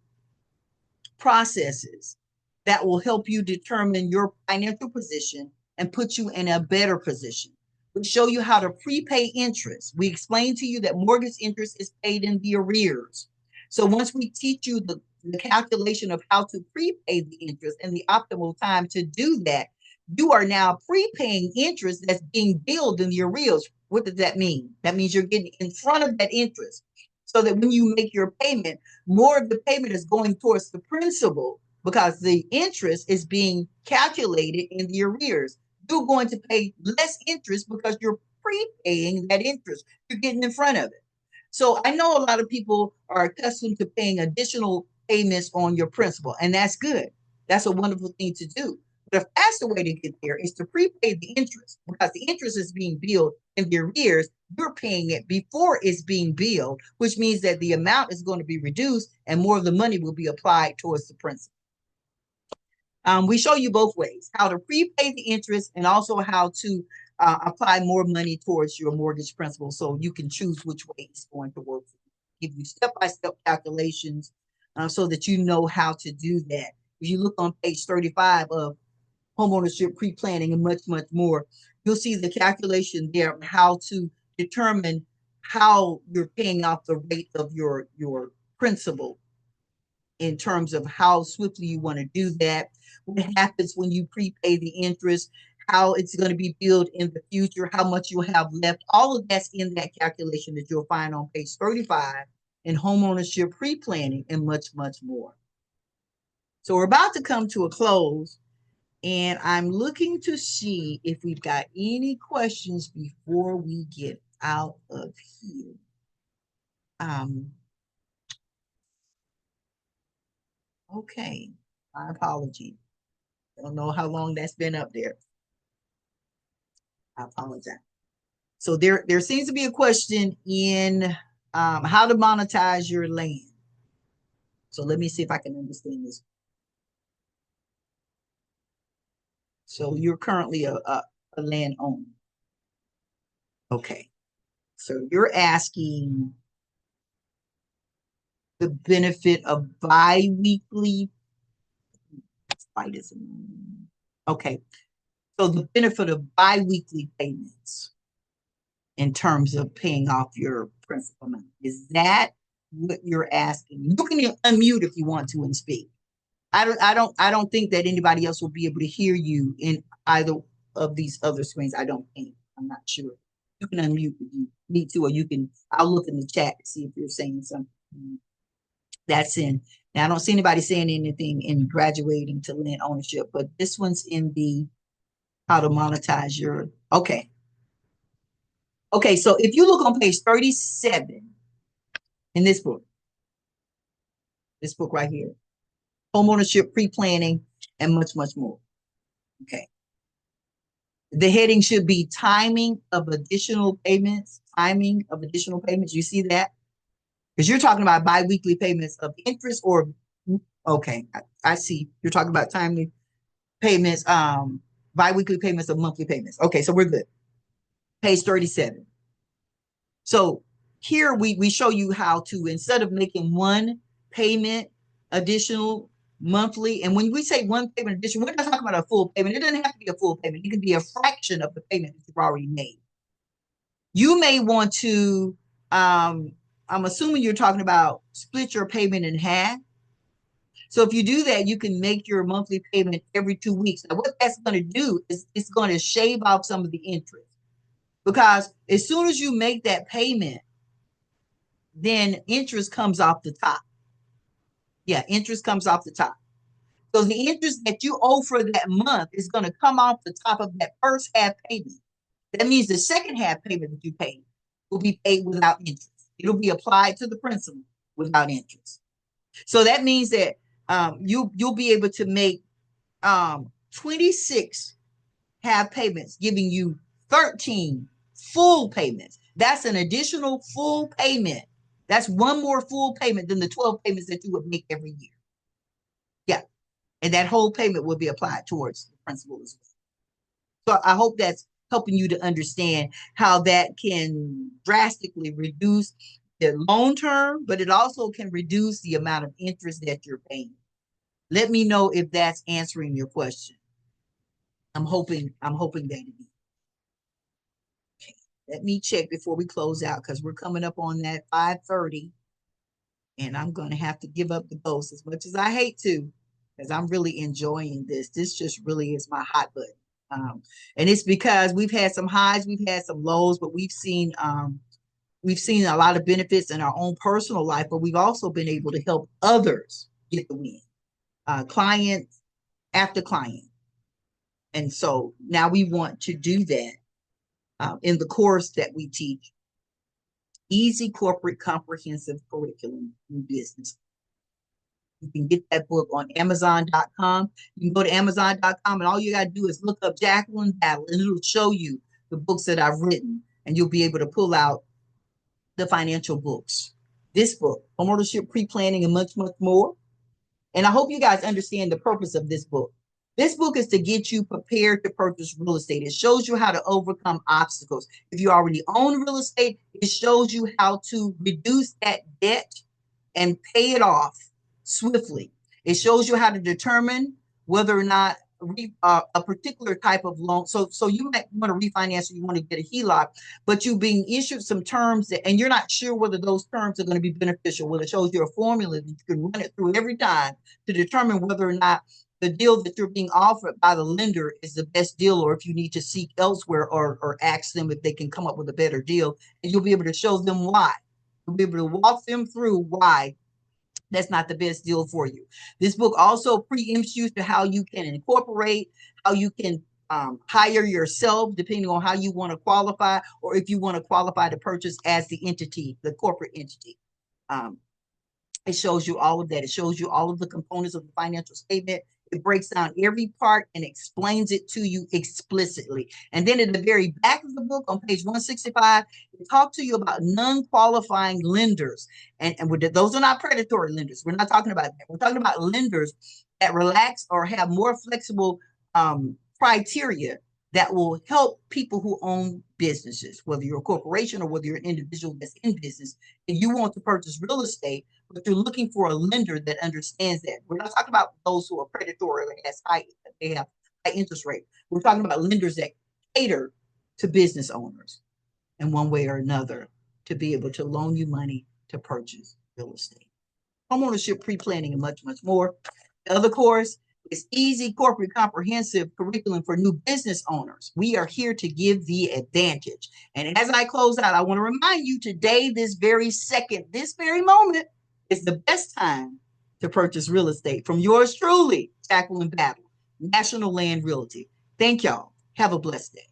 processes that will help you determine your financial position and put you in a better position. We show you how to prepay interest. We explain to you that mortgage interest is paid in the arrears. So once we teach you the calculation of how to prepay the interest and the optimal time to do that, you are now prepaying interest that's being billed in the arrears. What does that mean? That means you're getting in front of that interest so that when you make your payment, more of the payment is going towards the principal because the interest is being calculated in the arrears. You're going to pay less interest because you're prepaying that interest. You're getting in front of it. So I know a lot of people are accustomed to paying additional payments on your principal, and that's good. That's a wonderful thing to do. The faster way to get there is to prepay the interest because the interest is being billed in the arrears. You're paying it before it's being billed, which means that the amount is going to be reduced and more of the money will be applied towards the principal. We show you both ways, how to prepay the interest and also how to apply more money towards your mortgage principal so you can choose which way it's going to work. Give you step-by-step calculations so that you know how to do that. If you look on page 35 of Homeownership Pre-Planning and much, much more, you'll see the calculation there on how to determine how you're paying off the rate of your principal in terms of how swiftly you want to do that, what happens when you prepay the interest, how it's going to be billed in the future, how much you'll have left. All of that's in that calculation that you'll find on page 35 in Homeownership Pre-Planning and much, much more. So we're about to come to a close. And I'm looking to see if we've got any questions before we get out of here. Okay, my apology. I don't know how long that's been up there. I apologize. So there seems to be a question in how to monetize your land. So let me see if I can understand this. So you're currently a landowner. Okay. So you're asking the benefit of bi-weekly. Okay. So the benefit of bi-weekly payments in terms of paying off your principal amount. Is that what you're asking? You can unmute if you want to and speak. I don't think that anybody else will be able to hear you in either of these other screens. I don't think. I'm not sure. You can unmute if you need to, or you can, I'll look in the chat to see if you're saying something. That's in Now, I don't see anybody saying anything in graduating to land ownership, but this one's in the how to monetize your, okay. Okay, so if you look on page 37 in this book right here, homeownership, pre-planning, and much, much more. Okay. The heading should be timing of additional payments. Timing of additional payments. You see that? Because you're talking about biweekly payments of interest or, okay, I see. You're talking about timely payments, biweekly payments of monthly payments. Okay, so we're good. Page 37. So here we show you how to, instead of making one payment additional monthly, and when we say one payment additional, we're not talking about a full payment. It doesn't have to be a full payment. It can be a fraction of the payment that you've already made. You may want to, I'm assuming you're talking about split your payment in half. So if you do that, you can make your monthly payment every 2 weeks. Now, what that's going to do is it's going to shave off some of the interest, because as soon as you make that payment, then interest comes off the top. Yeah, interest comes off the top. So the interest that you owe for that month is going to come off the top of that first half payment. That means the second half payment that you pay will be paid without interest. It'll be applied to the principal without interest. So that means that you'll be able to make 26 half payments, giving you 13 full payments. That's an additional full payment. That's one more full payment than the 12 payments that you would make every year. Yeah. And that whole payment will be applied towards the principal as well. So I hope that's helping you to understand how that can drastically reduce the loan term, but it also can reduce the amount of interest that you're paying. Let me know if that's answering your question. I'm hoping that it is. Okay. Let me check before we close out, because we're coming up on that 5:30, and I'm going to have to give up the ghost as much as I hate to, because I'm really enjoying this. This just really is my hot button. And it's because we've had some highs, we've had some lows, but we've seen a lot of benefits in our own personal life, but we've also been able to help others get the win, client after client. And so now we want to do that in the course that we teach, Easy Corporate Comprehensive Curriculum in Business. You can get that book on Amazon.com. You can go to Amazon.com, and all you got to do is look up Jacqueline Battle, and it'll show you the books that I've written, and you'll be able to pull out the financial books. This book, Homeownership, Pre-Planning, and much, much more. And I hope you guys understand the purpose of this book. This book is to get you prepared to purchase real estate. It shows you how to overcome obstacles. If you already own real estate, it shows you how to reduce that debt and pay it off swiftly. It shows you how to determine whether or not a particular type of loan. So you might want to refinance or you want to get a HELOC, but you're being issued some terms and you're not sure whether those terms are going to be beneficial. Well, it shows you a formula that you can run it through every time to determine whether or not the deal that you're being offered by the lender is the best deal, or if you need to seek elsewhere or ask them if they can come up with a better deal. And you'll be able to show them why. You'll be able to walk them through why that's not the best deal for you. This book also preempts you to how you can incorporate, how you can hire yourself, depending on how you want to qualify, or if you want to qualify to purchase as the entity, the corporate entity. It shows you all of that. It shows you all of the components of the financial statement. It breaks down every part and explains it to you explicitly. And then in the very back of the book on page 165, it talks to you about non-qualifying lenders. And those are not predatory lenders. We're not talking about that. We're talking about lenders that relax or have more flexible criteria that will help people who own businesses, whether you're a corporation or whether you're an individual that's in business, and you want to purchase real estate, but you're looking for a lender that understands that. We're not talking about those who are predatory or they have high interest rate. We're talking about lenders that cater to business owners in one way or another to be able to loan you money to purchase real estate. Homeownership, pre-planning, and much, much more. The other course is Easy Corporate Comprehensive Curriculum for New Business Owners. We are here to give the advantage. And as I close out, I want to remind you today, this very second, this very moment is the best time to purchase real estate from yours truly, Tackling Battle, National Land Realty. Thank y'all. Have a blessed day.